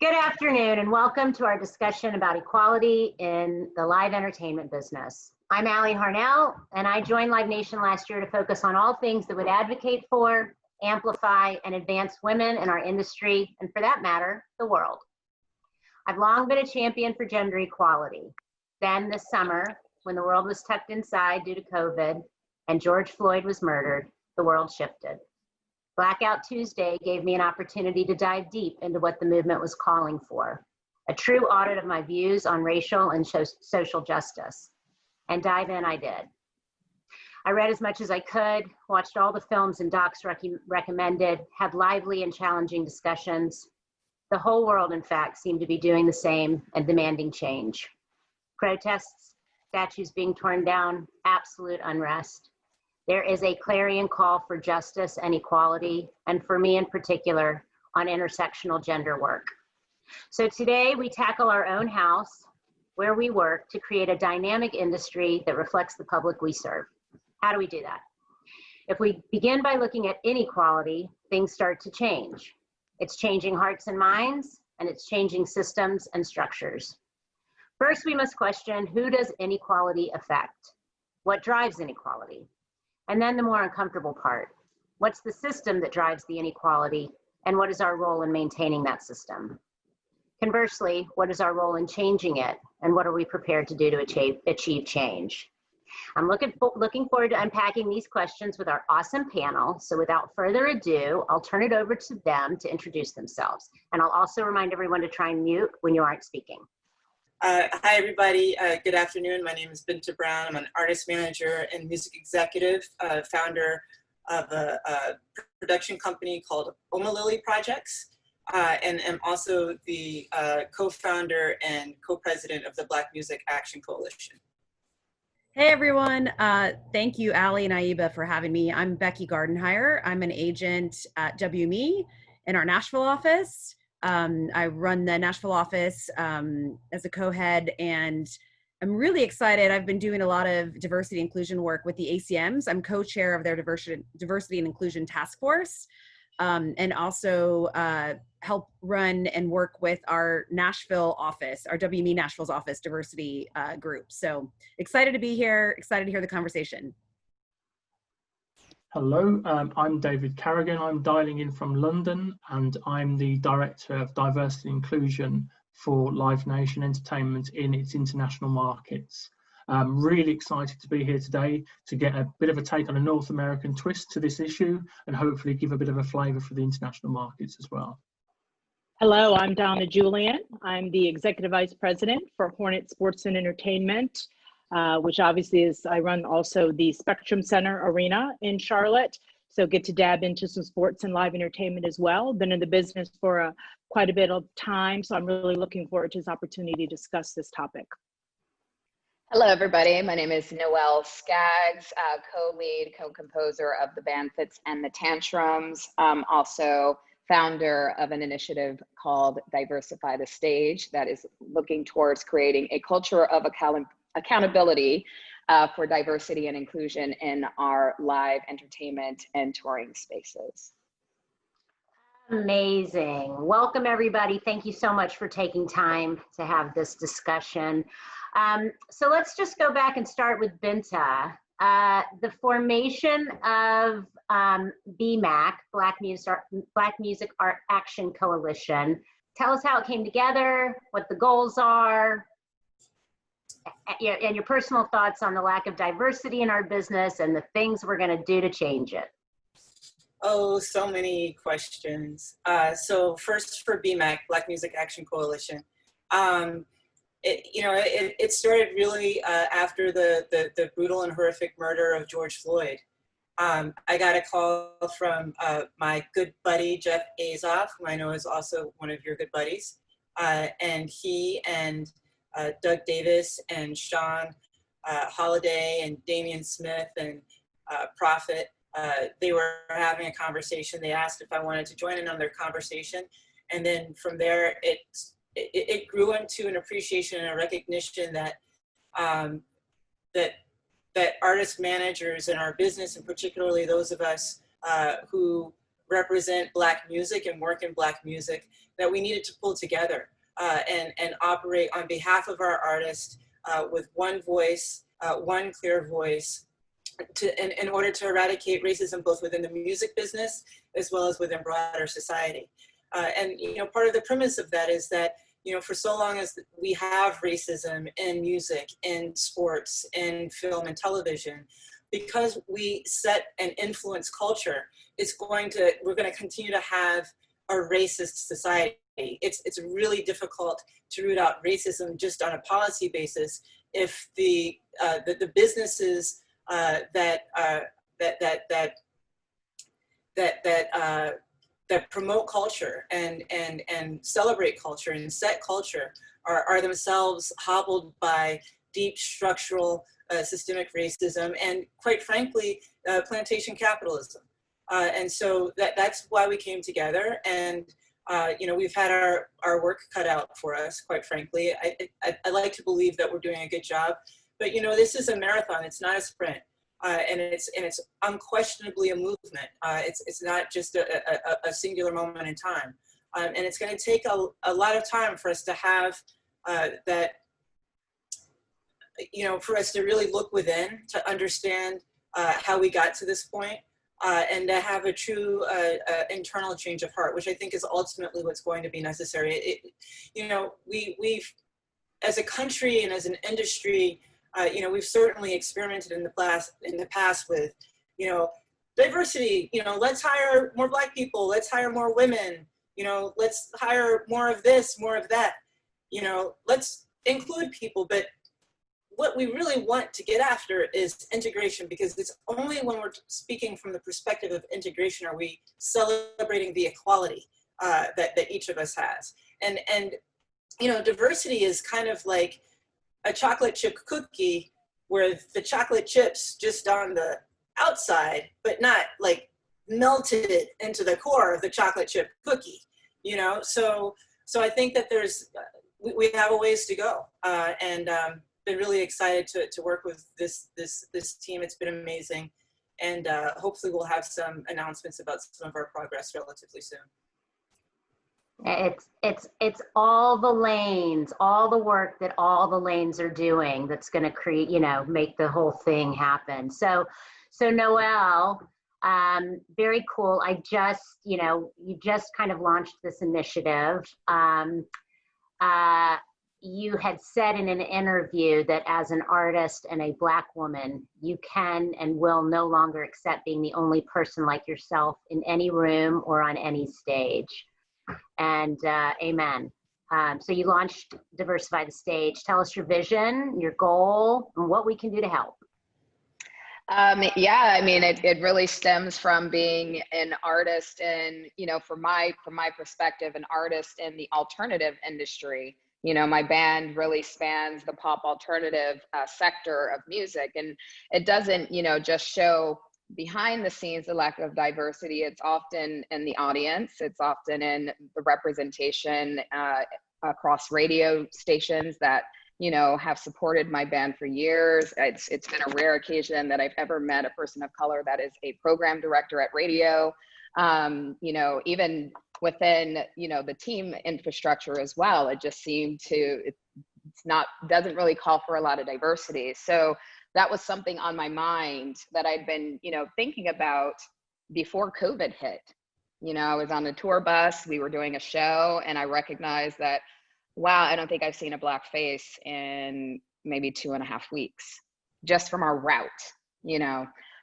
Good afternoon and welcome to our discussion about equality in the live entertainment business. I'm Allie Harnell and I joined Live Nation last year to focus on all things that would advocate for, amplify, and advance women in our industry and, for that matter, the world. I've long been a champion for gender equality. Then this summer, when the world was tucked inside due to COVID and George Floyd was murdered, the world shifted. Blackout Tuesday gave me an opportunity to dive deep into what the movement was calling for, a true audit of my views on racial and social justice. And dive in I did. I read as much as I could, watched all the films and docs recommended, had lively and challenging discussions. The whole world, in fact, seemed to be doing the same and demanding change. Protests, statues being torn down, absolute unrest. There is a clarion call for justice and equality, and for me in particular, on intersectional gender work. So today we tackle our own house, where we work, to create a dynamic industry that reflects the public we serve. How do we do that? If we begin by looking at inequality, things start to change. It's changing hearts and minds, and it's changing systems and structures. First, we must question, who does inequality affect? What drives inequality? And then the more uncomfortable part, what's the system that drives the inequality, and what is our role in maintaining that system? Conversely, what is our role in changing it, and what are we prepared to do to achieve change? I'm looking forward to unpacking these questions with our awesome panel. So without further ado, I'll turn it over to them to introduce themselves. And I'll also remind everyone to try and mute when you aren't speaking. Hi, everybody. Good afternoon. My name is Binta Brown. I'm an artist manager and music executive, founder of a production company called Oma Lily Projects, and am also the co-founder and co-president of the Black Music Action Coalition. Hey everyone, thank you Allie and IEBA for having me. I'm Becky Gardenhire. I'm an agent at WME in our Nashville office. I run the Nashville office as a co-head, and I'm really excited. I've been doing a lot of diversity and inclusion work with the ACMs. I'm co-chair of their diversity and inclusion task force, and also help run and work with our Nashville office, our WME Nashville's office diversity group. So excited to be here, excited to hear the conversation. Hello, I'm David Carrigan. I'm dialing in from London, and I'm the Director of Diversity and Inclusion for Live Nation Entertainment in its international markets. I'm really excited to be here today to get a bit of a take on a North American twist to this issue and hopefully give a bit of a flavour for the international markets as well. Hello, I'm Donna Julian. I'm the Executive Vice President for Hornet Sports and Entertainment, which obviously is, I run also the Spectrum Center Arena in Charlotte. So get to dab into some sports and live entertainment as well. Been in the business for quite a bit of time, so I'm really looking forward to this opportunity to discuss this topic. Hello, everybody. My name is Noelle Skaggs, co-lead, co-composer of the band Fits and the Tantrums. Also founder of an initiative called Diversify the Stage that is looking towards creating a culture of accountability for diversity and inclusion in our live entertainment and touring spaces. Amazing. Welcome, everybody. Thank you so much for taking time to have this discussion. So let's just go back and start with Binta. The formation of BMAC, Black Music Art Action Coalition. Tell us how it came together, what the goals are, and your personal thoughts on the lack of diversity in our business and the things we're going to do to change it. Oh, so many questions. So first for BMAC, Black Music Action Coalition. It started really after the brutal and horrific murder of George Floyd. I got a call from my good buddy, Jeff Azoff, who I know is also one of your good buddies. And he and Doug Davis and Sean Holiday and Damian Smith and Prophet, they were having a conversation. They asked if I wanted to join in on their conversation. And then from there, it grew into an appreciation and a recognition that that artist managers in our business, and particularly those of us who represent Black music and work in Black music, that we needed to pull together and operate on behalf of our artists with one voice, one clear voice, in order to eradicate racism both within the music business as well as within broader society. And part of the premise of that is that for so long as we have racism in music, in sports, in film and television, because we set and influence culture, we're going to continue to have a racist society. It's really difficult to root out racism just on a policy basis if the businesses that promote culture and celebrate culture and set culture are themselves hobbled by deep structural systemic racism and, quite frankly, plantation capitalism. And so that's why we came together, and we've had our work cut out for us, quite frankly. I like to believe that we're doing a good job, but this is a marathon, it's not a sprint. And it's unquestionably a movement. It's not just a singular moment in time. And it's going to take a lot of time for us to have that, for us to really look within, to understand how we got to this point, and to have a true internal change of heart, which I think is ultimately what's going to be necessary. We've, as a country and as an industry, we've certainly experimented in the past with, diversity. Let's hire more Black people. Let's hire more women. Let's hire more of this, more of that. Let's include people. But what we really want to get after is integration, because it's only when we're speaking from the perspective of integration are we celebrating the equality that each of us has. And diversity is kind of like a chocolate chip cookie where the chocolate chips just on the outside, but not like melted into the core of the chocolate chip cookie, So I think that we have a ways to go, and been really excited to work with this team. It's been amazing, and hopefully we'll have some announcements about some of our progress relatively soon. It's all the lanes, all the work that all the lanes are doing that's going to create, make the whole thing happen. So Noelle, very cool. You just kind of launched this initiative. You had said in an interview that as an artist and a Black woman, you can and will no longer accept being the only person like yourself in any room or on any stage. And amen. So you launched Diversify the Stage. Tell us your vision, your goal, and what we can do to help. It really stems from being an artist and, from my perspective, an artist in the alternative industry. My band really spans the pop alternative sector of music, and it doesn't, just show behind the scenes the lack of diversity. It's often in the audience. It's often in the representation across radio stations that have supported my band for years. It's been a rare occasion that I've ever met a person of color that is a program director at radio. Even within the team infrastructure as well, it just seemed doesn't really call for a lot of diversity. So that was something on my mind that I'd been, thinking about before COVID hit. I was on a tour bus, we were doing a show, and I recognized that, wow, I don't think I've seen a Black face in maybe 2.5 weeks, just from our route,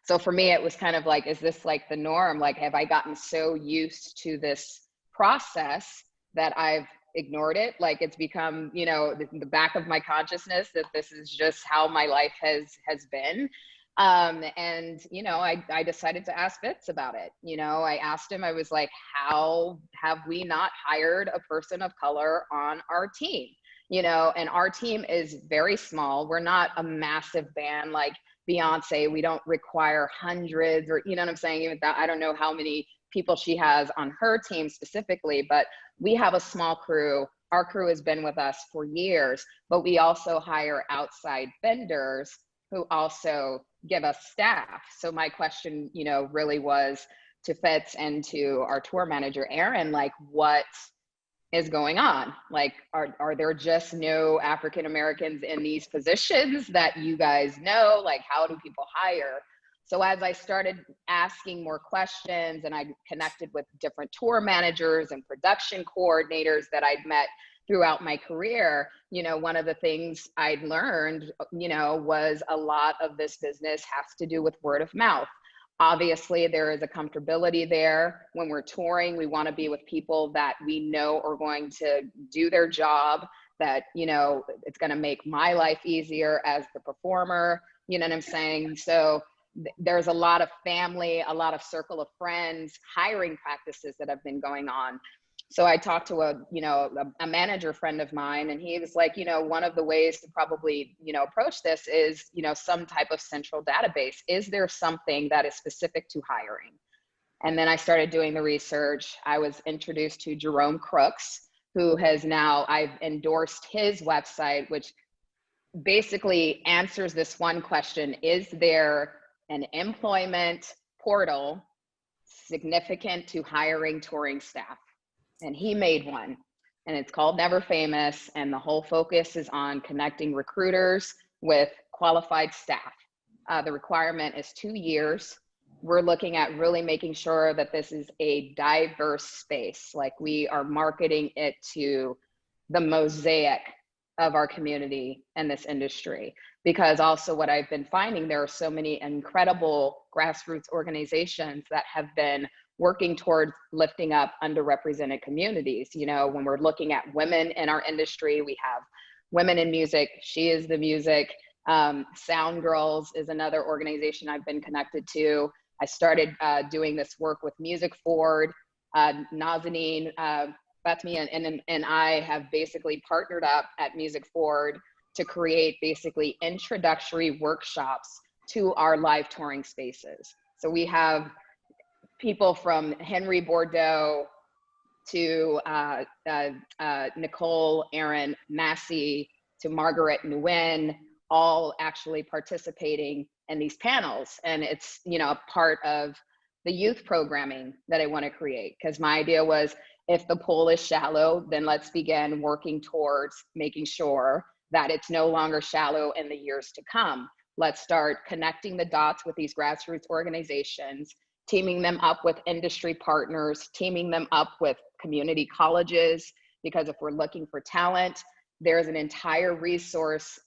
So for me, it was kind of like, is this like the norm? Like, have I gotten so used to this process that I've ignored it? Like, it's become, the back of my consciousness that this is just how my life has been. I decided to ask Fitz about it. I asked him, I was like, how have we not hired a person of color on our team? And our team is very small. We're not a massive band like Beyonce. We don't require hundreds or, what I'm saying? Even that, I don't know how many people she has on her team specifically, but we have a small crew. Our crew has been with us for years, but we also hire outside vendors who also give us staff. So my question, really was, to Fitz and to our tour manager, Aaron, like, what is going on? Like, are there just no African Americans in these positions that you guys know? Like, how do people hire? So as I started asking more questions and I connected with different tour managers and production coordinators that I'd met throughout my career, you know, one of the things I'd learned, you know, was a lot of this business has to do with word of mouth. Obviously, there is a comfortability there. When we're touring, we want to be with people that we know are going to do their job, that, you know, it's going to make my life easier as the performer, you know what I'm saying? So there's a lot of family, a lot of circle of friends, hiring practices that have been going on. So I talked to a manager friend of mine, and he was like, you know, one of the ways to probably, you know, approach this is, you know, some type of central database. Is there something that is specific to hiring? And then I started doing the research. I was introduced to Jerome Crooks, who has now, I've endorsed his website, which basically answers this one question: is there an employment portal significant to hiring touring staff? And he made one, and it's called Never Famous. And the whole focus is on connecting recruiters with qualified staff. The requirement is 2 years. We're looking at really making sure that this is a diverse space. Like, we are marketing it to the mosaic of our community and this industry, because also what I've been finding, there are so many incredible grassroots organizations that have been working towards lifting up underrepresented communities. You know, when we're looking at women in our industry, we have Women in Music, She Is the Music. Sound Girls is another organization I've been connected to. I started doing this work with Music Forward. Nazanin, Fatmi, and I have basically partnered up at Music Forward to create basically introductory workshops to our live touring spaces. So we have people from Henry Bordeaux to Nicole Aaron Massey to Margaret Nguyen, all actually participating in these panels. And it's, you know, a part of the youth programming that I want to create, because my idea was, if the pool is shallow, then let's begin working towards making sure that it's no longer shallow in the years to come. Let's start connecting the dots with these grassroots organizations, teaming them up with industry partners, teaming them up with community colleges, because if we're looking for talent, there's an entire resource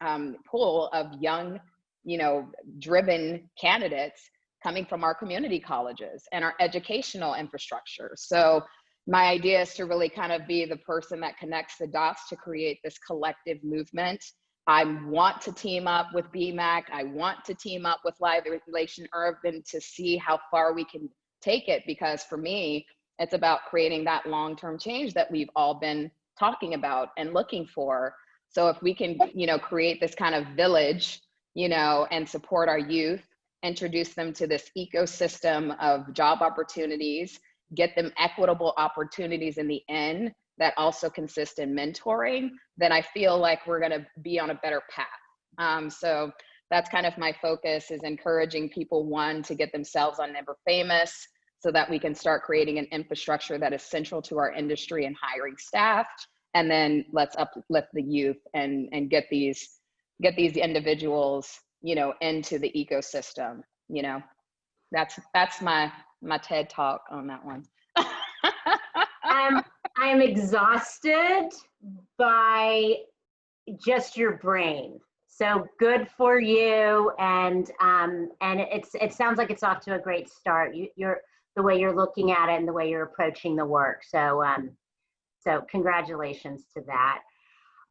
pool of young, you know, driven candidates coming from our community colleges and our educational infrastructure. So my idea is to really kind of be the person that connects the dots to create this collective movement. I want to team up with BMAC. I want to team up with Live Relation Urban to see how far we can take it, because for me, it's about creating that long-term change that we've all been talking about and looking for. So if we can, you know, create this kind of village, you know, and support our youth, introduce them to this ecosystem of job opportunities, get them equitable opportunities in the end that also consist in mentoring, then I feel like we're gonna be on a better path. So that's kind of my focus, is encouraging people, one, to get themselves on Never Famous, so that we can start creating an infrastructure that is central to our industry and hiring staff. And then let's uplift the youth and get these individuals, you know, into the ecosystem. You know, that's my TED talk on that one. I'm exhausted by just your brain. So good for you, and it sounds like it's off to a great start. You're the way you're looking at it and the way you're approaching the work. So so congratulations to that.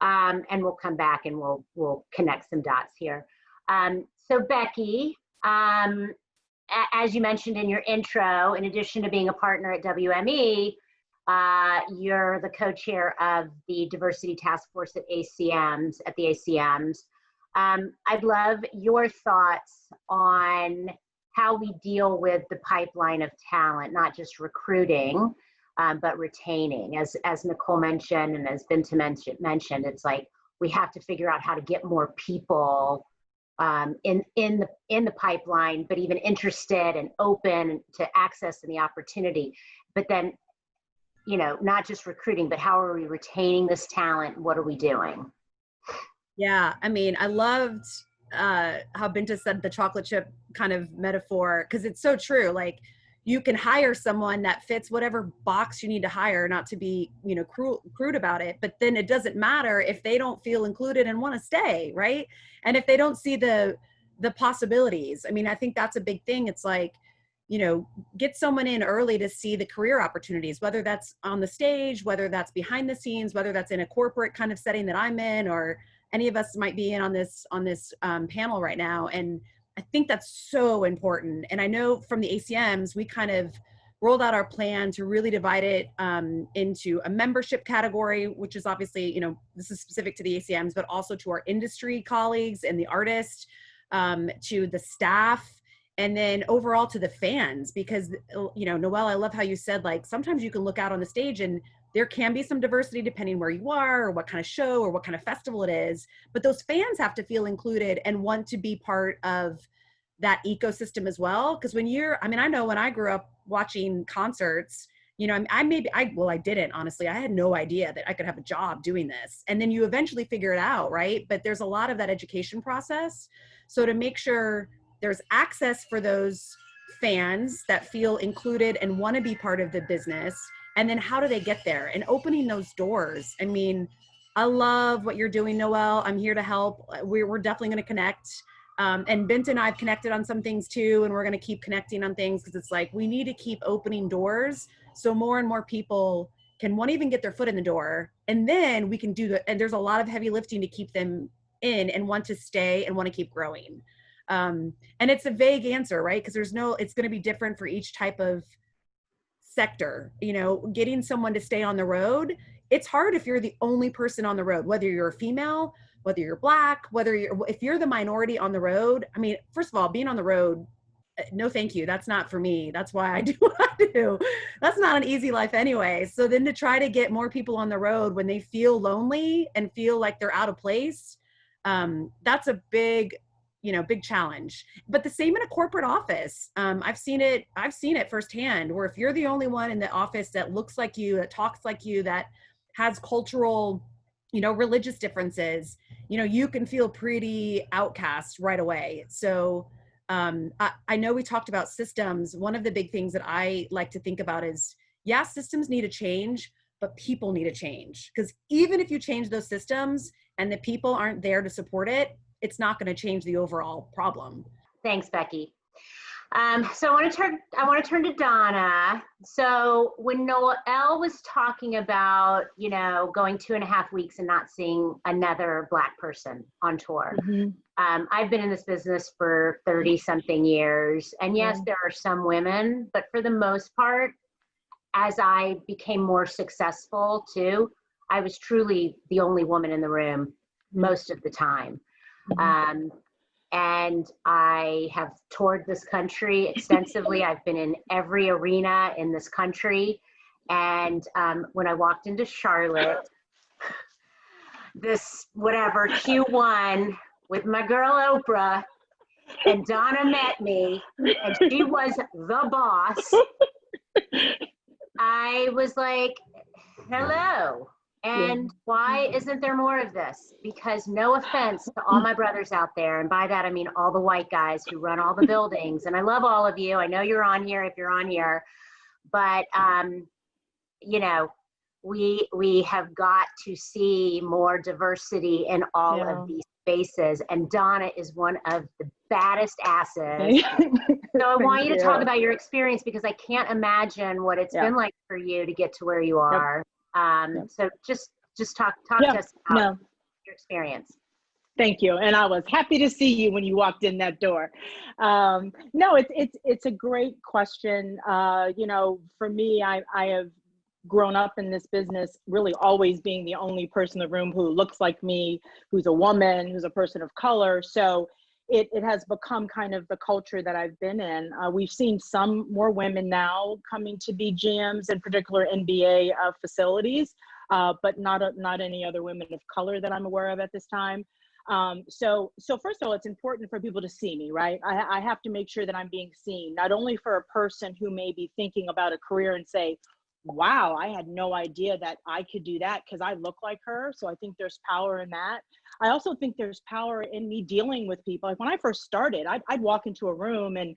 And we'll come back and we'll connect some dots here. So Becky, as you mentioned in your intro, in addition to being a partner at WME, you're the co-chair of the Diversity Task Force at the ACMs. I'd love your thoughts on how we deal with the pipeline of talent, not just recruiting, but retaining. As Nicole mentioned, and as Binta mentioned, it's like we have to figure out how to get more people in the pipeline, but even interested and open to access and the opportunity. But then, you know, not just recruiting, but how are we retaining this talent? What are we doing? Yeah, I mean, I loved how Binta said the chocolate chip kind of metaphor, because it's so true. Like, you can hire someone that fits whatever box you need to hire, not to be, you know, crude about it, but then it doesn't matter if they don't feel included and want to stay, right? And if they don't see the possibilities. I mean, I think that's a big thing. It's like, you know, get someone in early to see the career opportunities, whether that's on the stage, whether that's behind the scenes, whether that's in a corporate kind of setting that I'm in, or any of us might be in on this panel right now. And I think that's so important. And I know from the ACMs, we kind of rolled out our plan to really divide it into a membership category, which is obviously, you know, this is specific to the ACMs, but also to our industry colleagues and the artists, to the staff, and then overall to the fans. Because, you know, Noelle, I love how you said, like, sometimes you can look out on the stage and there can be some diversity depending where you are or what kind of show or what kind of festival it is, but those fans have to feel included and want to be part of that ecosystem as well. Because when I mean, I know when I grew up watching concerts, you know, I didn't, honestly, I had no idea that I could have a job doing this. And then you eventually figure it out, right? But there's a lot of that education process. So to make sure there's access for those fans that feel included and want to be part of the business, and then how do they get there and opening those doors. I mean, I love what you're doing, Noelle. I'm here to help. We're definitely going to connect. And Binta and I have connected on some things too, and we're going to keep connecting on things, because it's like we need to keep opening doors so more and more people can want to even get their foot in the door, and then we can do and there's a lot of heavy lifting to keep them in and want to stay and want to keep growing. And it's a vague answer, right? Because it's going to be different for each type of sector. You know, getting someone to stay on the road, it's hard if you're the only person on the road, whether you're a female, whether you're Black, if you're the minority on the road. I mean, first of all, being on the road, no thank you, that's not for me. That's why I do what I do. That's not an easy life anyway. So then to try to get more people on the road when they feel lonely and feel like they're out of place, that's a big challenge. But the same in a corporate office. I've seen it firsthand, where if you're the only one in the office that looks like you, that talks like you, that has cultural, you know, religious differences, you know, you can feel pretty outcast right away. So I know we talked about systems. One of the big things that I like to think about is, yeah, systems need to change, but people need to change. Because even if you change those systems and the people aren't there to support it, it's not going to change the overall problem. Thanks, Becky. So I want to turn to Donna. So when Noelle was talking about, you know, going 2.5 weeks and not seeing another Black person on tour, I've been in this business for 30 something years. And yes, there are some women, but for the most part, as I became more successful too, I was truly the only woman in the room most of the time. And I have toured this country extensively. I've been in every arena in this country. And when I walked into Charlotte, this Q1 with my girl Oprah, and Donna met me, and she was the boss, I was like, hello. And why isn't there more of this? Because no offense to all my brothers out there, and by that I mean all the white guys who run all the buildings, and I love all of you. I know you're on here if you're on here, but you know, we have got to see more diversity in all of these spaces, and Donna is one of the baddest asses. So I want you to talk about your experience, because I can't imagine what it's been like for you to get to where you are. So just talk to us about your experience. Thank you. And I was happy to see you when you walked in that door. No, it's a great question. You know, for me, I have grown up in this business really always being the only person in the room who looks like me, who's a woman, who's a person of color. So it has become kind of the culture that I've been in. We've seen some more women now coming to be GMs, in particular NBA facilities, but not any other women of color that I'm aware of at this time. So first of all, it's important for people to see me, right? I have to make sure that I'm being seen, not only for a person who may be thinking about a career and say, wow, I had no idea that I could do that because I look like her. So I think there's power in that. I also think there's power in me dealing with people. Like when I first started, I'd walk into a room and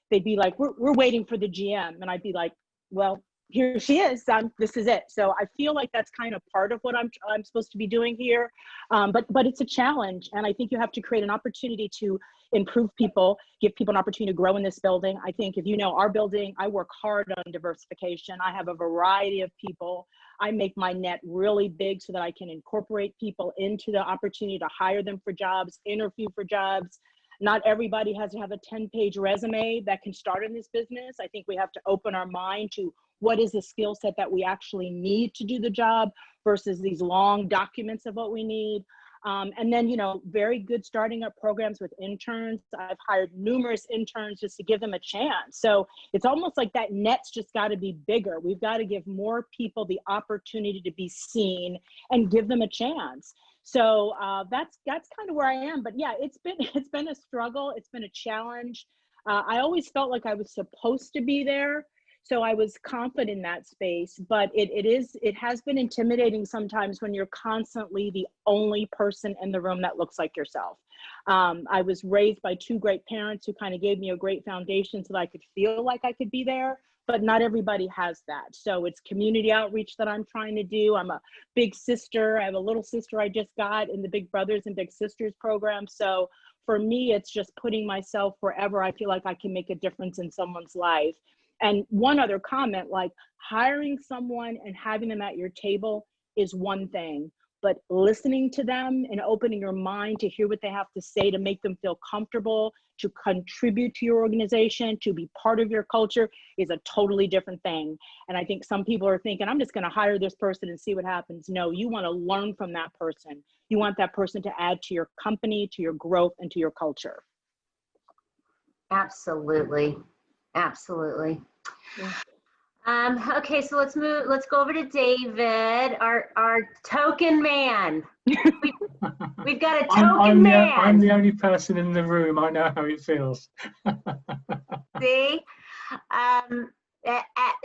they'd be like, we're waiting for the GM. And I'd be like, well, here she is. This is it. So I feel like that's kind of part of what I'm supposed to be doing here. But it's a challenge. And I think you have to create an opportunity to improve people, give people an opportunity to grow in this building. I think if you know our building, I work hard on diversification. I have a variety of people. I make my net really big so that I can incorporate people into the opportunity to hire them for jobs, interview for jobs. Not everybody has to have a 10-page resume that can start in this business. I think we have to open our mind to what is the skill set that we actually need to do the job versus these long documents of what we need. And then, you know, very good starting up programs with interns. I've hired numerous interns just to give them a chance. So it's almost like that net's just got to be bigger. We've got to give more people the opportunity to be seen and give them a chance. So that's kind of where I am. But yeah, it's been a struggle. It's been a challenge. I always felt like I was supposed to be there. So I was confident in that space, but it has been intimidating sometimes when you're constantly the only person in the room that looks like yourself. I was raised by two great parents who kind of gave me a great foundation so that I could feel like I could be there, but not everybody has that. So it's community outreach that I'm trying to do. I'm a big sister. I have a little sister I just got in the Big Brothers and Big Sisters program. So for me, it's just putting myself wherever I feel like I can make a difference in someone's life. And one other comment, like hiring someone and having them at your table is one thing, but listening to them and opening your mind to hear what they have to say to make them feel comfortable, to contribute to your organization, to be part of your culture is a totally different thing. And I think some people are thinking, I'm just going to hire this person and see what happens. No, you want to learn from that person. You want that person to add to your company, to your growth, and to your culture. Absolutely. Absolutely. Yeah. Okay, so let's go over to David, our token man. We've got a token man. I'm the only person in the room. I know how it feels. See?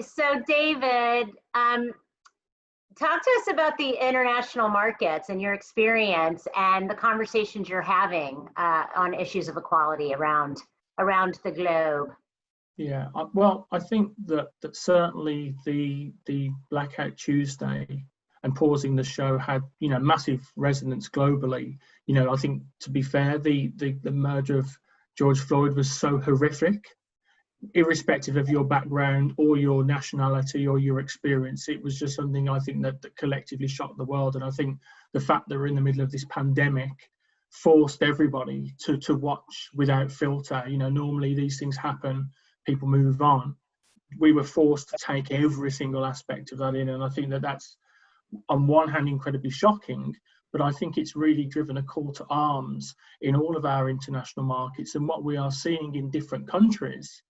So David, talk to us about the international markets and your experience and the conversations you're having on issues of equality around the globe. Yeah, well, I think that certainly the Blackout Tuesday and pausing the show had, you know, massive resonance globally. You know, I think, to be fair, the murder of George Floyd was so horrific, irrespective of your background or your nationality or your experience. It was just something I think that collectively shocked the world. And I think the fact that we're in the middle of this pandemic forced everybody to watch without filter. You know, normally these things happen, people move on. We were forced to take every single aspect of that in, and I think that that's on one hand incredibly shocking, but I think it's really driven a call to arms in all of our international markets. And what we are seeing in different countries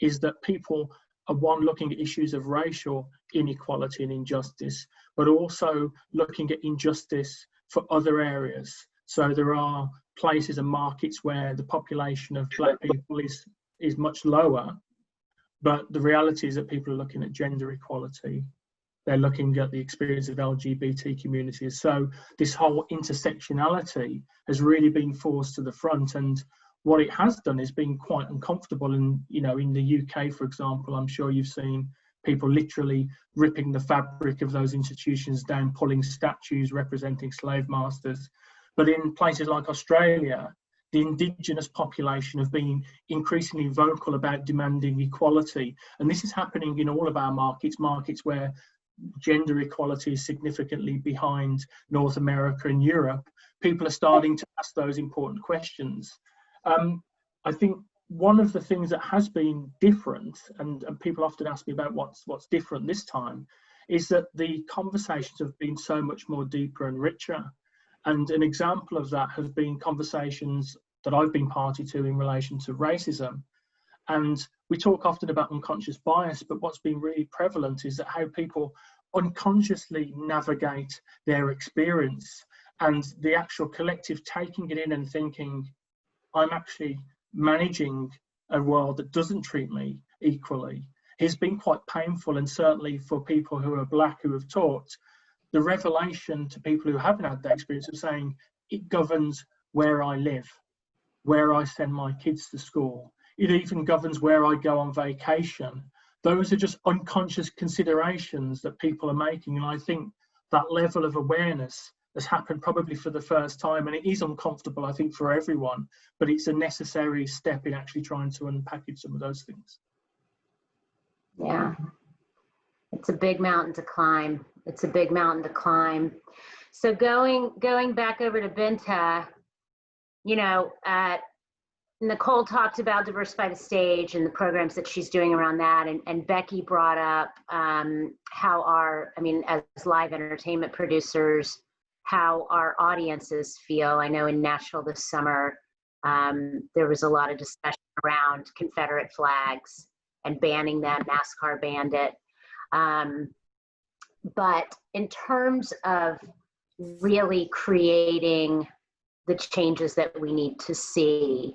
is that people are, one, looking at issues of racial inequality and injustice, but also looking at injustice for other areas. So there are places and markets where the population of Black people is much lower, but the reality is that people are looking at gender equality. They're looking at the experience of LGBT communities. So this whole intersectionality has really been forced to the front. And what it has done is been quite uncomfortable. And, you know, in the UK, for example, I'm sure you've seen people literally ripping the fabric of those institutions down, pulling statues representing slave masters. But in places like Australia, the Indigenous population have been increasingly vocal about demanding equality. And this is happening in all of our markets where gender equality is significantly behind North America and Europe. People are starting to ask those important questions. I think one of the things that has been different, and people often ask me about what's different this time, is that the conversations have been so much more deeper and richer. And an example of that has been conversations that I've been party to in relation to racism. And we talk often about unconscious bias, but what's been really prevalent is that how people unconsciously navigate their experience. And the actual collective taking it in and thinking, I'm actually managing a world that doesn't treat me equally, has been quite painful. And certainly for people who are Black who have taught, the revelation to people who haven't had that experience of saying it governs where I live, where I send my kids to school. It even governs where I go on vacation. Those are just unconscious considerations that people are making. And I think that level of awareness has happened probably for the first time. And it is uncomfortable, I think, for everyone, but it's a necessary step in actually trying to unpackage some of those things. Yeah, it's a big mountain to climb. It's a big mountain to climb. So going back over to Binta, you know, Nicole talked about Diversify the Stage and the programs that she's doing around that. And Becky brought up how as live entertainment producers, how our audiences feel. I know in Nashville this summer, there was a lot of discussion around Confederate flags and banning them. NASCAR banned it. But in terms of really creating the changes that we need to see,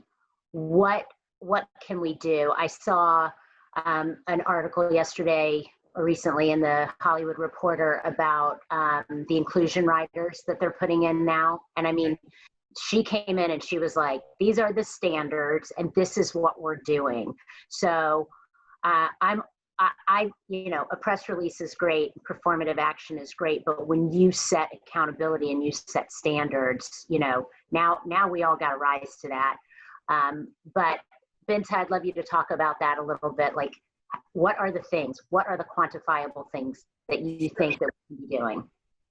what can we do? I saw an article yesterday or recently in the Hollywood Reporter about the inclusion riders that they're putting in now. And I mean, she came in and she was like, these are the standards and this is what we're doing. So a press release is great, performative action is great, but when you set accountability and you set standards, now we all got to rise to that. But Binta, I'd love you to talk about that a little bit. Like, what are the things? What are the quantifiable things that you think that we can be doing?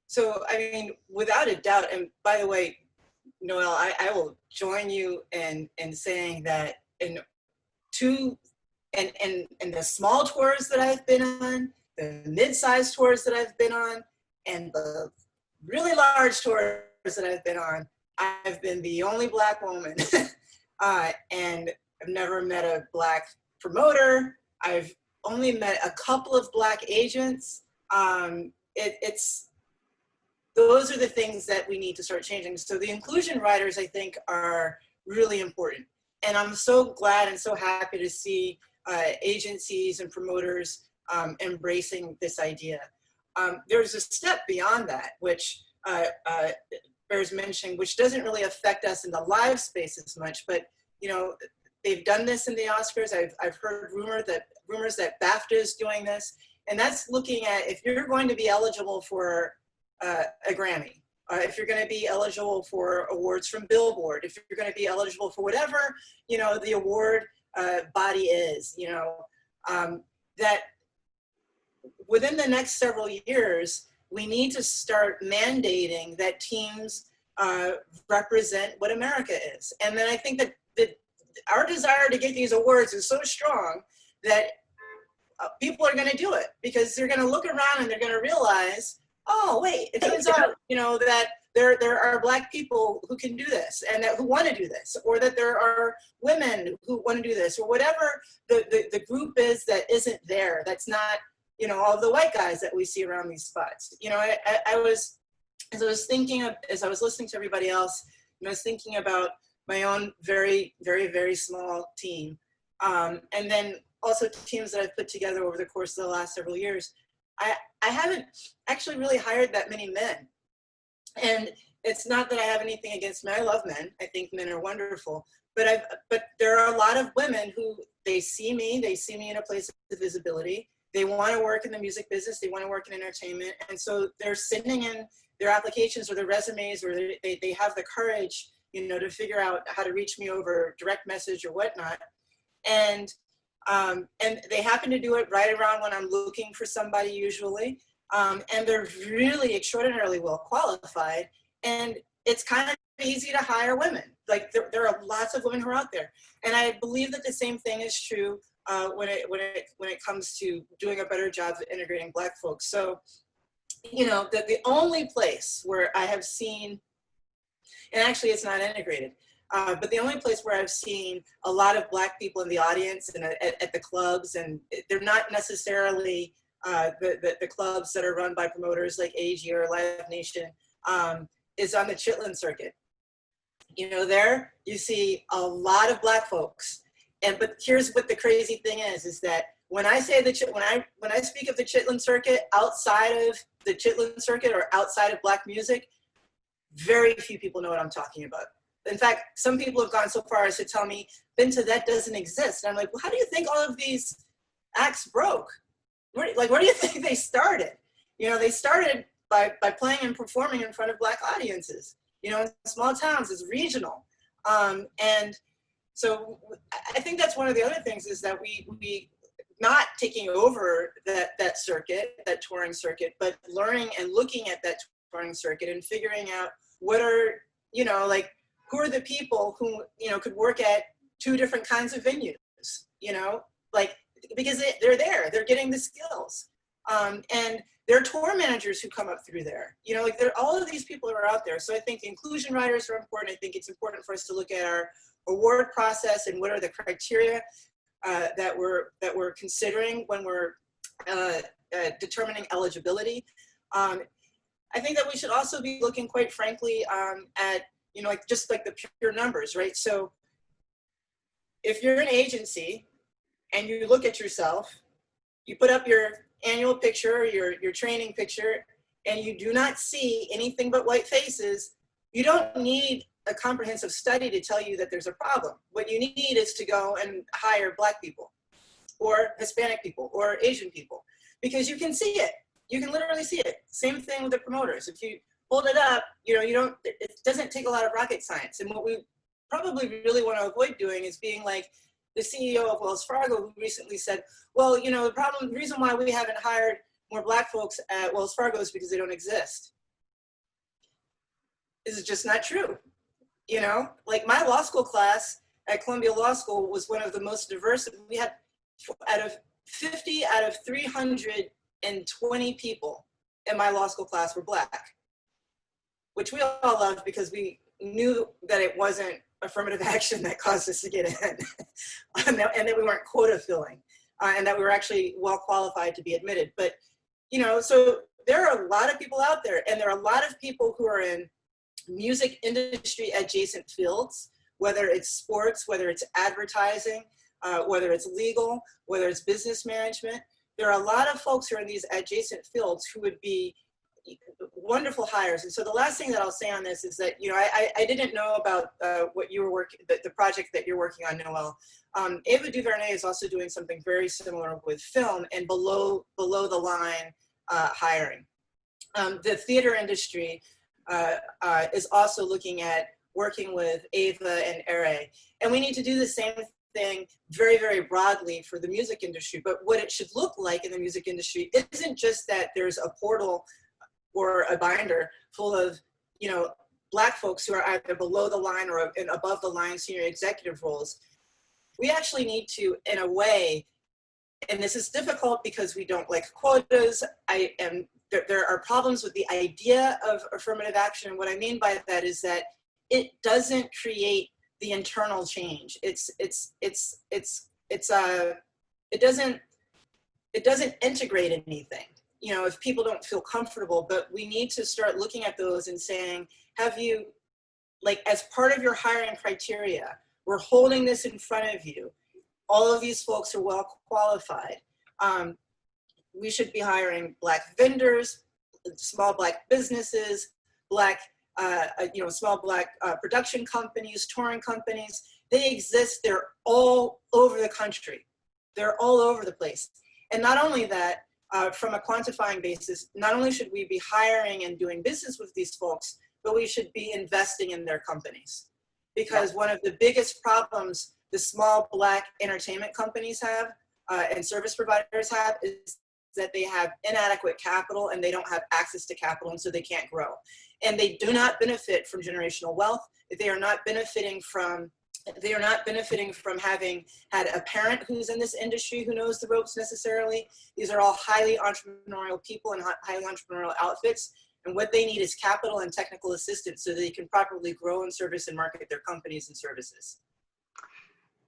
So, I mean, without a doubt, and by the way, Noelle, I will join you in saying that in the small tours that I've been on, the mid-sized tours that I've been on, and the really large tours that I've been on, I've been the only Black woman. And I've never met a Black promoter. I've only met a couple of Black agents. Those are the things that we need to start changing. So the inclusion riders, I think, are really important. And I'm so glad and so happy to see agencies and promoters embracing this idea. There's a step beyond that, which bears mentioning, which doesn't really affect us in the live space as much, but they've done this in the Oscars. I've heard rumors that BAFTA is doing this, and that's looking at if you're going to be eligible for a Grammy, if you're going to be eligible for awards from Billboard, if you're going to be eligible for whatever the award body is, that within the next several years, we need to start mandating that teams represent what America is. And then I think that our desire to get these awards is so strong that people are going to do it, because they're going to look around and they're going to realize, oh, wait, it turns out, that there are Black people who can do this and who want to do this, or that there are women who want to do this, or whatever the group is that isn't there, that's not, all the white guys that we see around these spots. As I was listening to everybody else, I was thinking about my own very, very, very small team. And then also teams that I've put together over the course of the last several years. I haven't actually really hired that many men. And it's not that I have anything against men. I love men. I think men are wonderful. But there are a lot of women who they see me in a place of visibility. They want to work in the music business. They want to work in entertainment. And so they're sending in their applications or their resumes, or they have the courage, to figure out how to reach me over direct message or whatnot. And they happen to do it right around when I'm looking for somebody usually. And they're really extraordinarily well qualified. And it's kind of easy to hire women. Like there are lots of women who are out there. And I believe that the same thing is true when it comes to doing a better job of integrating Black folks. So, the only place where I have seen, and actually it's not integrated, but the only place where I've seen a lot of Black people in the audience and at the clubs, and they're not necessarily the clubs that are run by promoters like AG or Live Nation, is on the Chitlin circuit. You know, there you see a lot of Black folks. But here's what the crazy thing is that when I say when I speak of the Chitlin circuit, outside of the Chitlin circuit or outside of Black music, very few people know what I'm talking about. In fact, some people have gone so far as to tell me, Binta, that doesn't exist. And I'm like, well, how do you think all of these acts broke? Where do you think they started? You know, they started by playing and performing in front of Black audiences. You know, in small towns, it's regional. And so I think that's one of the other things is that we not taking over that circuit, that touring circuit, but learning and looking at that touring circuit and figuring out what are, you know, like, who are the people who, you know, could work at 2 different kinds of venues, you know, like, because they're there, they're getting the skills. And there are tour managers who come up through there, you know, like all of these people are out there. So I think inclusion riders are important. I think it's important for us to look at our award process and what are the criteria that we're considering when we're determining eligibility. I think that we should also be looking, quite frankly, at, you know, like just like the pure numbers, right? So if you're an agency and you look at yourself, you put up your annual picture, your training picture, and you do not see anything but white faces, you don't need a comprehensive study to tell you that there's a problem. What you need is to go and hire Black people or Hispanic people or Asian people, because you can see it. You can literally see it. Same thing with the promoters. If you hold it up, you know, it doesn't take a lot of rocket science. And what we probably really want to avoid doing is being like the CEO of Wells Fargo, who recently said, well, you know, the reason why we haven't hired more Black folks at Wells Fargo is because they don't exist. This is just not true. You know, like my law school class at Columbia Law School was one of the most diverse. We had 50 out of 320 people in my law school class were Black, which we all loved because we knew that it wasn't affirmative action that caused us to get in, and that we weren't quota filling, and that we were actually well qualified to be admitted. But, you know, so there are a lot of people out there, and there are a lot of people who are in music industry adjacent fields, whether it's sports, whether it's advertising, whether it's legal, whether it's business management. There are a lot of folks who are in these adjacent fields who would be wonderful hires. And so the last thing that I'll say on this is that, you know, I didn't know about what you were working, the project that you're working on, Noel. Ava DuVernay is also doing something very similar with film and below the line hiring. The theater industry is also looking at working with Ava and Ere. And we need to do the same thing very, very broadly for the music industry. But what it should look like in the music industry isn't just that there's a portal or a binder full of, you know, Black folks who are either below the line or in above the line senior executive roles. We actually need to, in a way, and this is difficult because we don't like quotas. There are problems with the idea of affirmative action. And what I mean by that is that it doesn't create the internal change. It doesn't integrate anything. You know, if people don't feel comfortable, but we need to start looking at those and saying, have you, like, as part of your hiring criteria, we're holding this in front of you. All of these folks are well qualified. We should be hiring Black vendors, small Black businesses, Black, small Black production companies, touring companies. They exist, they're all over the country. They're all over the place. And not only that, from a quantifying basis, not only should we be hiring and doing business with these folks, but we should be investing in their companies. Because one of the biggest problems the small Black entertainment companies have and service providers have is that they have inadequate capital and they don't have access to capital, and so they can't grow. And they do not benefit from generational wealth. They are not benefiting from having had a parent who's in this industry who knows the ropes necessarily. These are all highly entrepreneurial people and highly entrepreneurial outfits. And what they need is capital and technical assistance so they can properly grow and service and market their companies and services.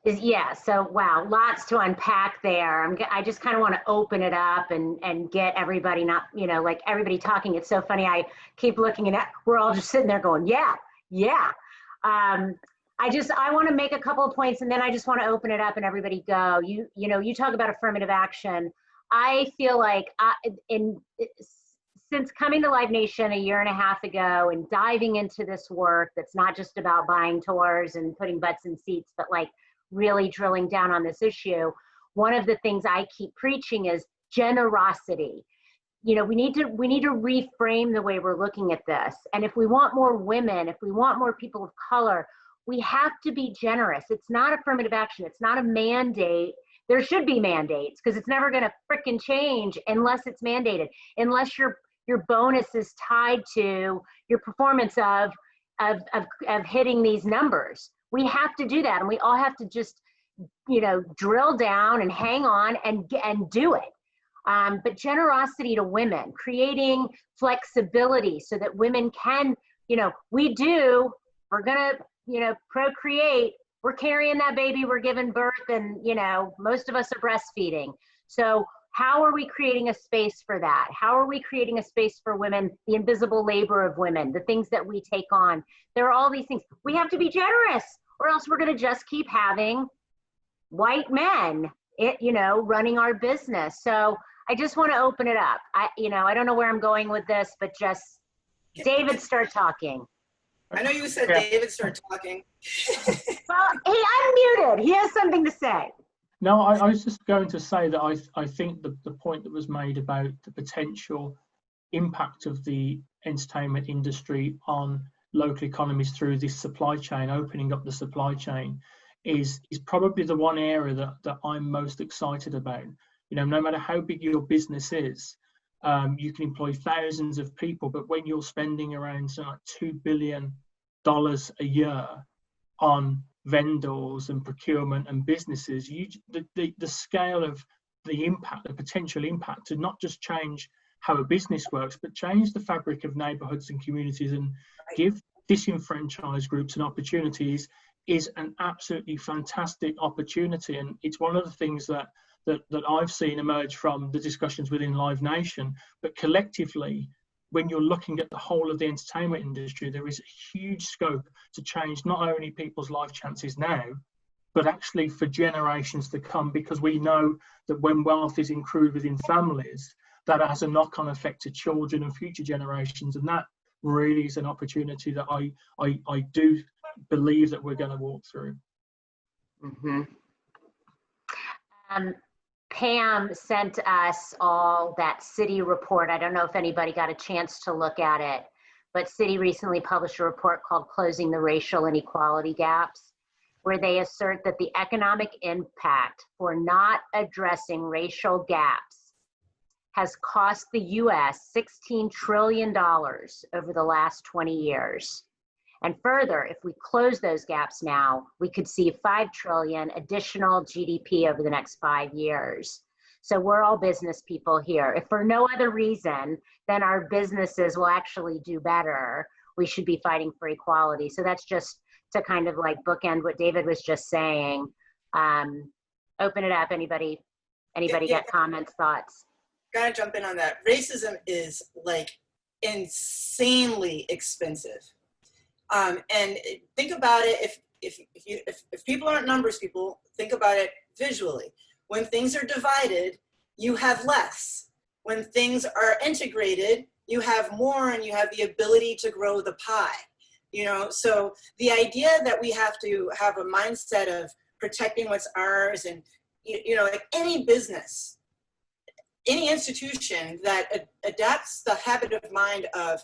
Yeah, so wow, lots to unpack there. I just kind of want to open it up and get everybody not, like everybody talking. It's so funny. I keep looking at, we're all just sitting there going, yeah, yeah. I want to make a couple of points and then I just want to open it up and everybody go. You talk about affirmative action. I feel like since coming to Live Nation a year and a half ago and diving into this work that's not just about buying tours and putting butts in seats, but like really drilling down on this issue, one of the things I keep preaching is generosity. We need to reframe the way we're looking at this. And if we want more women, if we want more people of color, we have to be generous. It's not affirmative action. It's not a mandate. There should be mandates because it's never going to frickin' change unless it's mandated, unless your bonus is tied to your performance of hitting these numbers. We have to do that, and we all have to just, drill down and hang on and do it. But generosity to women, creating flexibility so that women can, we're gonna, procreate. We're carrying that baby, we're giving birth, and most of us are breastfeeding. So how are we creating a space for that? How are we creating a space for women, the invisible labor of women, the things that we take on? There are all these things. We have to be generous, or else we're going to just keep having white men, running our business. So I just want to open it up. I don't know where I'm going with this, but just David, start talking. I know you said David, start talking. Well, he unmuted. He has something to say. No, I was just going to say that I think the point that was made about the potential impact of the entertainment industry on local economies through this supply chain, opening up the supply chain, is probably the one area that I'm most excited about. No matter how big your business is, you can employ thousands of people, but when you're spending around $2 billion a year on vendors and procurement and businesses, the scale of the impact, the potential impact to not just change how a business works, but change the fabric of neighborhoods and communities and give disenfranchised groups an opportunities is an absolutely fantastic opportunity. And it's one of the things that I've seen emerge from the discussions within Live Nation. But collectively, when you're looking at the whole of the entertainment industry, there is a huge scope to change not only people's life chances now, but actually for generations to come, because we know that when wealth is accrued within families, that has a knock-on effect to children and future generations. And that really is an opportunity that I do believe that we're going to walk through. Mm-hmm. Pam sent us all that Citi report. I don't know if anybody got a chance to look at it, but Citi recently published a report called Closing the Racial Inequality Gaps, where they assert that the economic impact for not addressing racial gaps has cost the US $16 trillion over the last 20 years. And further, if we close those gaps now, we could see $5 trillion additional GDP over the next 5 years. So we're all business people here. If for no other reason than our businesses will actually do better, we should be fighting for equality. So that's just to kind of like bookend what David was just saying. Open it up. Anybody got comments, thoughts? Gotta jump in on that. Racism is like insanely expensive. And think about it, if people aren't numbers people, think about it visually. When things are divided, you have less. When things are integrated, you have more, and you have the ability to grow the pie. So the idea that we have to have a mindset of protecting what's ours, and like any business, any institution that adapts the habit of mind of,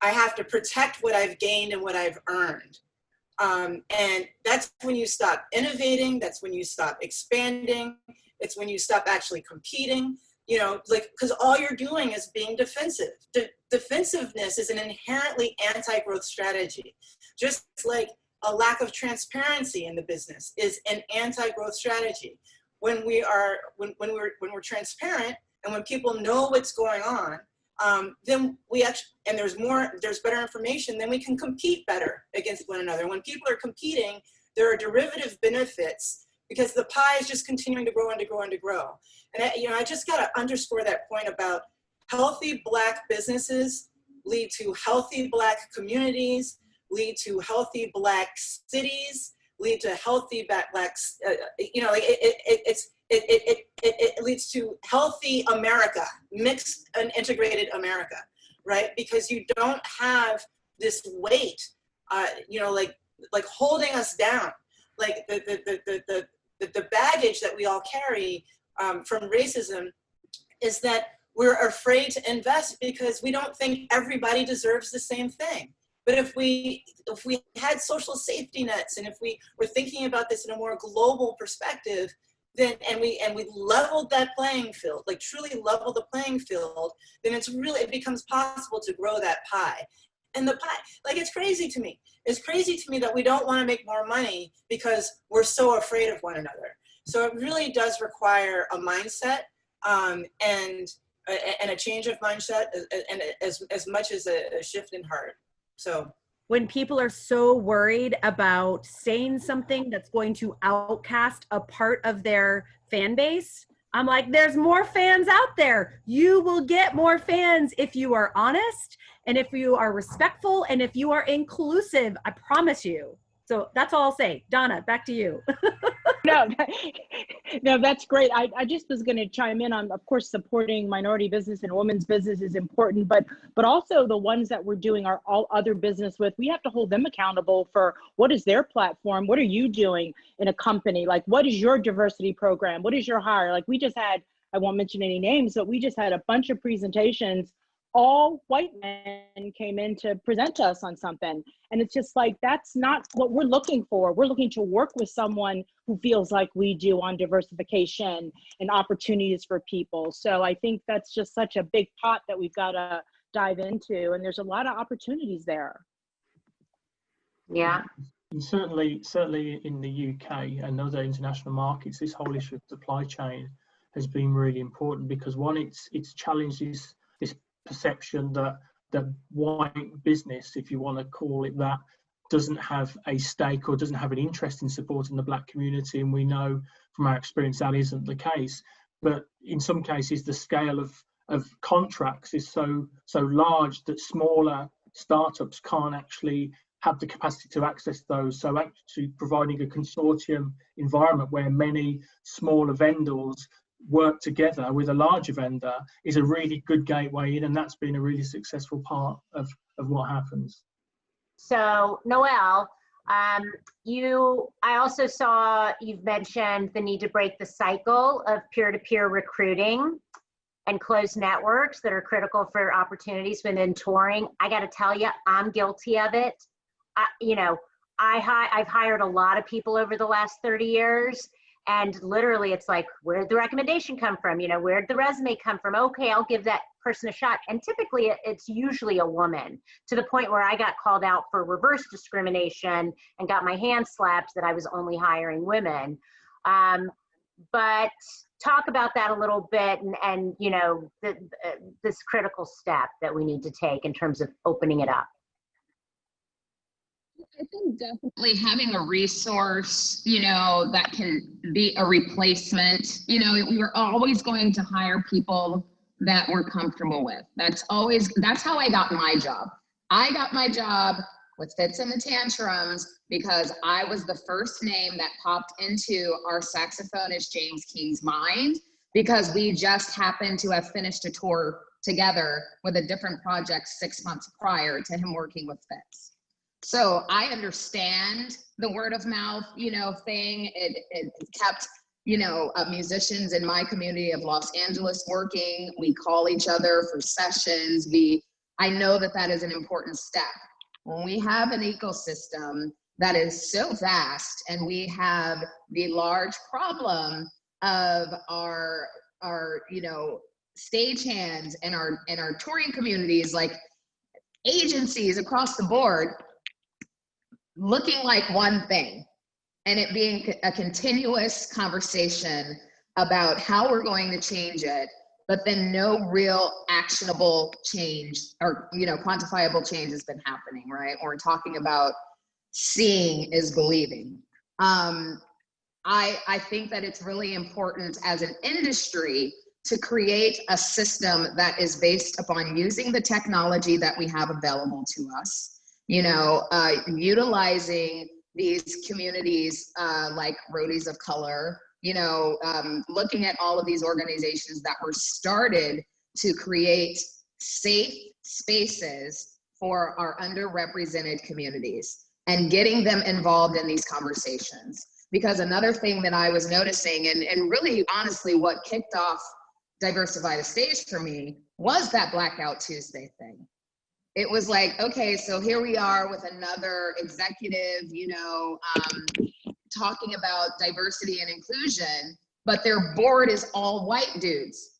I have to protect what I've gained and what I've earned. And that's when you stop innovating. That's when you stop expanding. It's when you stop actually competing, because all you're doing is being defensive. Defensiveness is an inherently anti-growth strategy. Just like a lack of transparency in the business is an anti-growth strategy. When we're transparent and when people know what's going on, then we actually, and there's better information, then we can compete better against one another. When people are competing, there are derivative benefits because the pie is just continuing to grow and to grow and to grow. And I just got to underscore that point about healthy Black businesses lead to healthy Black communities, lead to healthy Black cities, lead to healthy Black, it leads to healthy America, mixed and integrated America, right? Because you don't have this weight, like holding us down, like the baggage that we all carry from racism is that we're afraid to invest because we don't think everybody deserves the same thing. But if we had social safety nets, and if we were thinking about this in a more global perspective, then and we leveled that playing field, like truly level the playing field, then it becomes possible to grow that pie. And the pie, like, it's crazy to me. It's crazy to me that we don't want to make more money because we're so afraid of one another. So it really does require a mindset and a change of mindset, and as much as a shift in heart. So when people are so worried about saying something that's going to outcast a part of their fan base, I'm like, there's more fans out there. You will get more fans if you are honest, and if you are respectful, and if you are inclusive, I promise you. So that's all I'll say. Donna, back to you. No, that's great. I just was going to chime in on, of course, supporting minority business and women's business is important, but also the ones that we're doing our all other business with, we have to hold them accountable for what is their platform? What are you doing in a company? Like, what is your diversity program? What is your hire? Like, we just had, I won't mention any names, but we just had a bunch of presentations. All white men came in to present to us on something. And it's just like, that's not what we're looking for. We're looking to work with someone who feels like we do on diversification and opportunities for people. So I think that's just such a big pot that we've got to dive into. And there's a lot of opportunities there. Yeah. And certainly in the UK and other international markets, this whole issue of supply chain has been really important because one, it's challenged this perception that white business, if you want to call it that, doesn't have a stake or doesn't have an interest in supporting the Black community, and we know from our experience that isn't the case. But in some cases, the scale of contracts is so large that smaller startups can't actually have the capacity to access those. So actually providing a consortium environment where many smaller vendors work together with a larger vendor is a really good gateway in, and that's been a really successful part of what happens. So Noelle, I also saw you've mentioned the need to break the cycle of peer-to-peer recruiting and closed networks that are critical for opportunities within touring. I got to tell you, I'm guilty of it. I've hired a lot of people over the last 30 years. And literally, it's like, where'd the recommendation come from? Where'd the resume come from? Okay, I'll give that person a shot. And typically, it's usually a woman, to the point where I got called out for reverse discrimination and got my hand slapped that I was only hiring women. But talk about that a little bit, and this critical step that we need to take in terms of opening it up. I think definitely having a resource, that can be a replacement. We were always going to hire people that we're comfortable with. That's how I got my job. I got my job with Fits and the Tantrums because I was the first name that popped into our saxophonist James King's mind, because we just happened to have finished a tour together with a different project 6 months prior to him working with Fits. So I understand the word of mouth, thing. It kept, musicians in my community of Los Angeles working. We call each other for sessions. I know that is an important step. When we have an ecosystem that is so vast, and we have the large problem of our stagehands and our touring communities, like agencies across the board, looking like one thing, and it being a continuous conversation about how we're going to change it, but then no real actionable change or quantifiable change has been happening, right? We're talking about seeing is believing. I think that it's really important as an industry to create a system that is based upon using the technology that we have available to us, utilizing these communities like Roadies of Color, looking at all of these organizations that were started to create safe spaces for our underrepresented communities and getting them involved in these conversations. Because another thing that I was noticing, and really honestly what kicked off Diversify the Stage for me, was that Blackout Tuesday thing. It was like, okay, so here we are with another executive, talking about diversity and inclusion, but their board is all white dudes.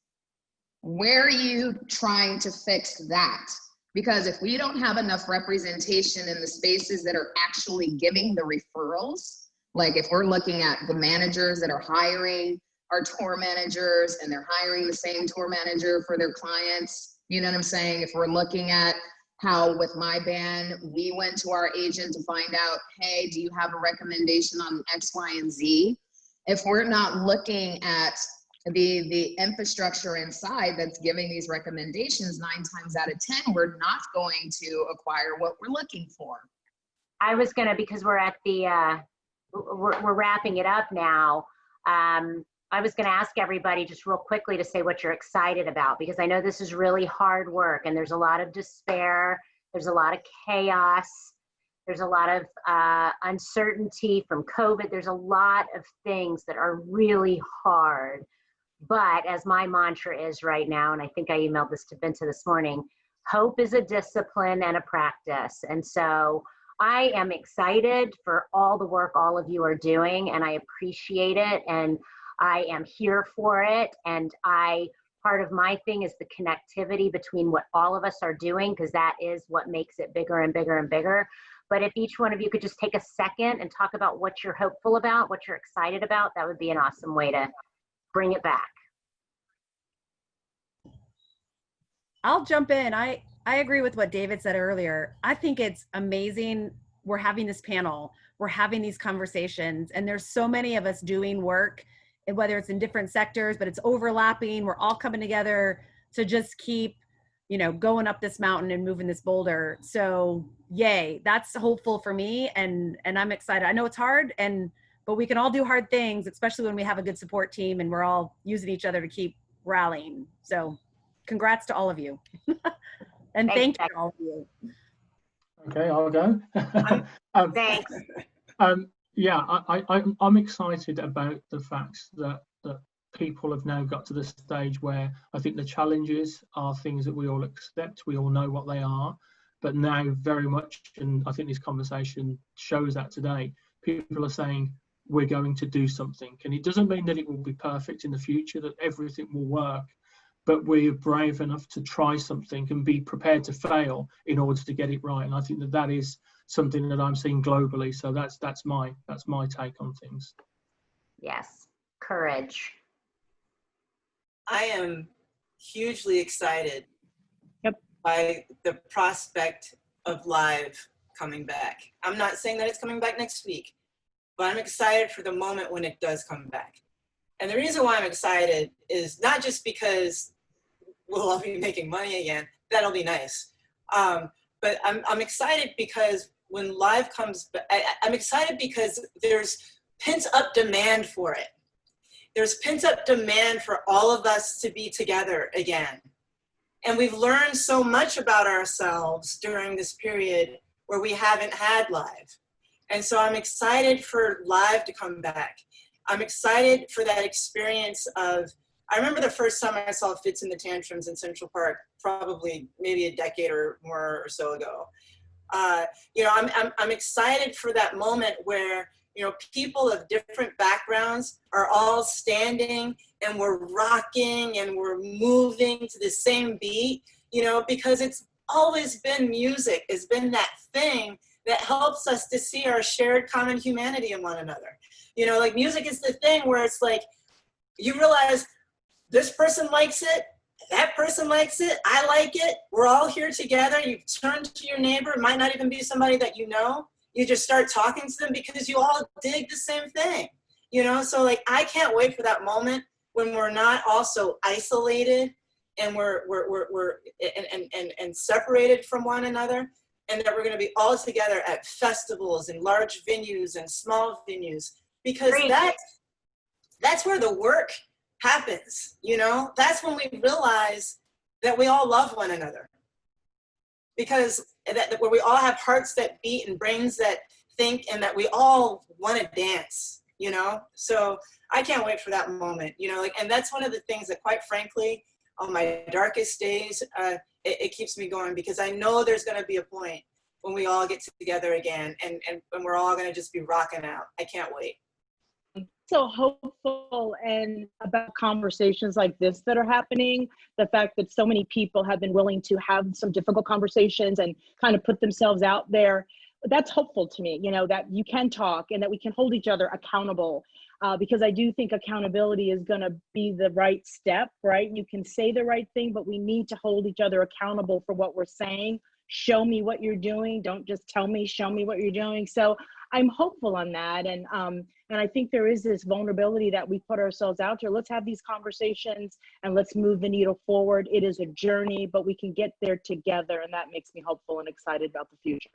Where are you trying to fix that? Because if we don't have enough representation in the spaces that are actually giving the referrals, like if we're looking at the managers that are hiring our tour managers and they're hiring the same tour manager for their clients, you know what I'm saying? If we're looking at how with my band, we went to our agent to find out, hey, do you have a recommendation on X, Y, and Z? If we're not looking at the infrastructure inside that's giving these recommendations, 9 times out of 10, we're not going to acquire what we're looking for. I was gonna, because we're at the, we're wrapping it up now. I was gonna ask everybody just real quickly to say what you're excited about, because I know this is really hard work and there's a lot of despair, there's a lot of chaos, there's a lot of uncertainty from COVID, there's a lot of things that are really hard. But as my mantra is right now, and I think I emailed this to Binta this morning, hope is a discipline and a practice. And so I am excited for all the work all of you are doing, and I appreciate it, and I am here for it. And part of my thing is the connectivity between what all of us are doing, because that is what makes it bigger and bigger and bigger. But if each one of you could just take a second and talk about what you're hopeful about, what you're excited about, that would be an awesome way to bring it back. I'll jump in. I agree with what David said earlier. I think it's amazing we're having this panel, we're having these conversations, and there's so many of us doing work, and whether it's in different sectors, but it's overlapping, we're all coming together to just keep, going up this mountain and moving this boulder. So yay, that's hopeful for me, and I'm excited. I know it's hard, but we can all do hard things, especially when we have a good support team and we're all using each other to keep rallying. So congrats to all of you. And thank you to all of you. Okay, I'll go. Thanks. Yeah, I'm excited about the fact that people have now got to the stage where I think the challenges are things that we all accept, we all know what they are, but now very much, and I think this conversation shows that today, people are saying we're going to do something. And it doesn't mean that it will be perfect in the future, that everything will work, but we're brave enough to try something and be prepared to fail in order to get it right. And I think that is something that I'm seeing globally. So that's my take on things. Yes, courage. I am hugely excited by the prospect of live coming back. I'm not saying that it's coming back next week, but I'm excited for the moment when it does come back. And the reason why I'm excited is not just because we'll all be making money again, that'll be nice. But I'm excited because when live comes back, I'm excited because there's pent up demand for it. There's pent up demand for all of us to be together again. And we've learned so much about ourselves during this period where we haven't had live. And so I'm excited for live to come back. I'm excited for that experience of, I remember the first time I saw Fits in the Tantrums in Central Park, probably maybe a decade or more or so ago. I'm excited for that moment where, people of different backgrounds are all standing and we're rocking and we're moving to the same beat, because it's always been music. It's been that thing that helps us to see our shared common humanity in one another. Like music is the thing where it's like, you realize this person likes it, that person likes it, I like it, we're all here together. You turn to your neighbor, it might not even be somebody that you know, you just start talking to them because you all dig the same thing, you know? So like, I can't wait for that moment when we're not also isolated and we're separated from one another, and that we're going to be all together at festivals and large venues and small venues, because that's where the work happens, you know? That's when we realize that we all love one another, because where we all have hearts that beat and brains that think, and that we all want to dance, you know? So I can't wait for that moment, you know, like, and that's one of the things that, quite frankly, on my darkest days, it keeps me going, because I know there's going to be a point when we all get together again, and we're all going to just be rocking out. I can't wait. So hopeful and about conversations like this that are happening, the fact that so many people have been willing to have some difficult conversations and kind of put themselves out there, that's hopeful to me, you know, that you can talk and that we can hold each other accountable, because I do think accountability is going to be the right step, right? You can say the right thing, but we need to hold each other accountable for what we're saying. Show me what you're doing. Don't just tell me, show me what you're doing. So I'm hopeful on that. And I think there is this vulnerability that we put ourselves out there. Let's have these conversations and let's move the needle forward. It is a journey, but we can get there together. And that makes me hopeful and excited about the future.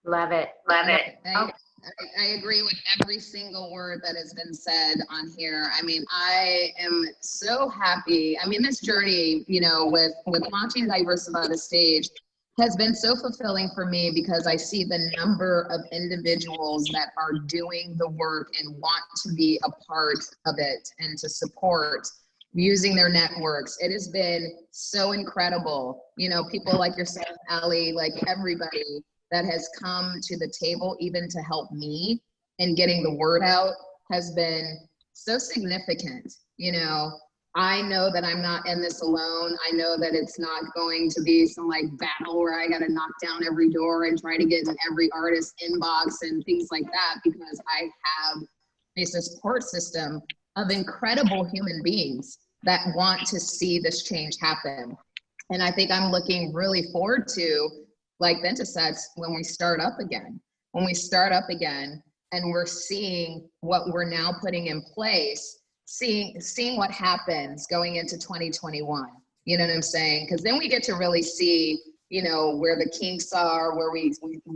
Love it. Love it. I agree with every single word that has been said on here. I mean, I am so happy. I mean, this journey, you know, with launching Diversify the Stage has been so fulfilling for me, because I see the number of individuals that are doing the work and want to be a part of it and to support using their networks. It has been so incredible. You know, people like yourself, Allie, like everybody that has come to the table, even to help me in getting the word out, has been so significant. You know, I know that I'm not in this alone. I know that it's not going to be some like battle where I got to knock down every door and try to get in every artist inbox and things like that, because I have a support system of incredible human beings that want to see this change happen. And I think I'm looking really forward to, like Benta said, when we start up again, and we're seeing what we're now putting in place, seeing what happens going into 2021. You know what I'm saying? Because then we get to really see, you know, where the kinks are, where we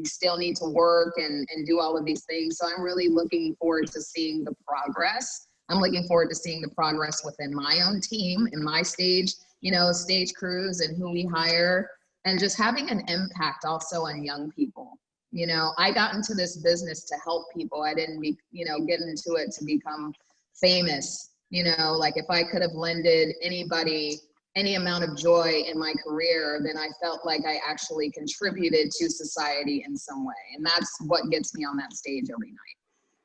still need to work and do all of these things. So I'm really looking forward to seeing the progress. I'm looking forward to seeing the progress within my own team and my stage, you know, stage crews and who we hire, and just having an impact also on young people. You know, I got into this business to help people. I didn't get into it to become famous. You know, like if I could have lended anybody any amount of joy in my career, then I felt like I actually contributed to society in some way. And that's what gets me on that stage every night.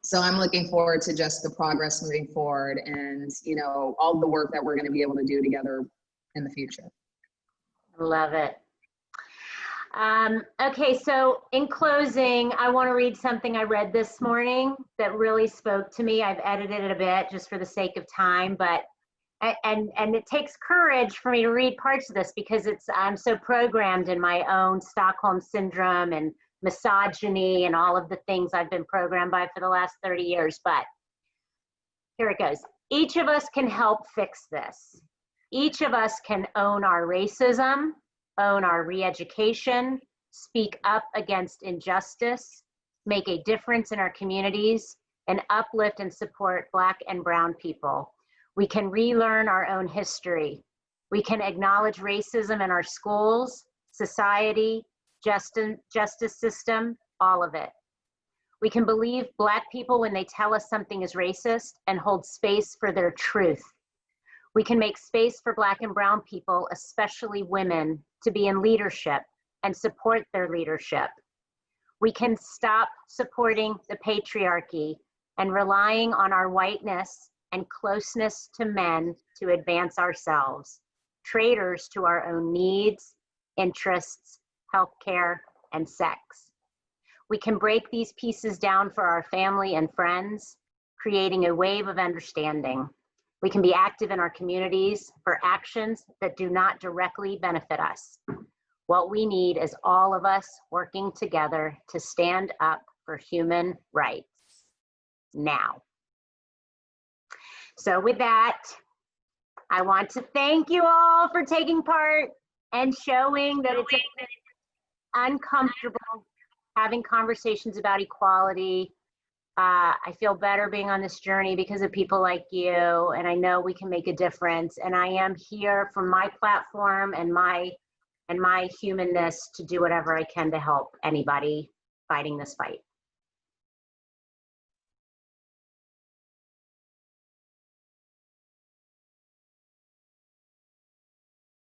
So I'm looking forward to just the progress moving forward, and, you know, all the work that we're going to be able to do together in the future. Love it. Okay, so in closing, I want to read something I read this morning that really spoke to me. I've edited it a bit just for the sake of time, but and it takes courage for me to read parts of this, because I'm so programmed in my own Stockholm syndrome and misogyny and all of the things I've been programmed by for the last 30 years. But here it goes. Each of us can help fix this. Each of us can own our racism, own our re-education, speak up against injustice, make a difference in our communities, and uplift and support Black and Brown people. We can relearn our own history. We can acknowledge racism in our schools, society, justice system, all of it. We can believe Black people when they tell us something is racist and hold space for their truth. We can make space for Black and Brown people, especially women, to be in leadership and support their leadership. We can stop supporting the patriarchy and relying on our whiteness and closeness to men to advance ourselves, traitors to our own needs, interests, healthcare, and sex. We can break these pieces down for our family and friends, creating a wave of understanding. We can be active in our communities for actions that do not directly benefit us. What we need is all of us working together to stand up for human rights now. So with that, I want to thank you all for taking part and showing that it's uncomfortable having conversations about equality. I feel better being on this journey because of people like you, and I know we can make a difference. And I am here from my platform and my humanness to do whatever I can to help anybody fighting this fight.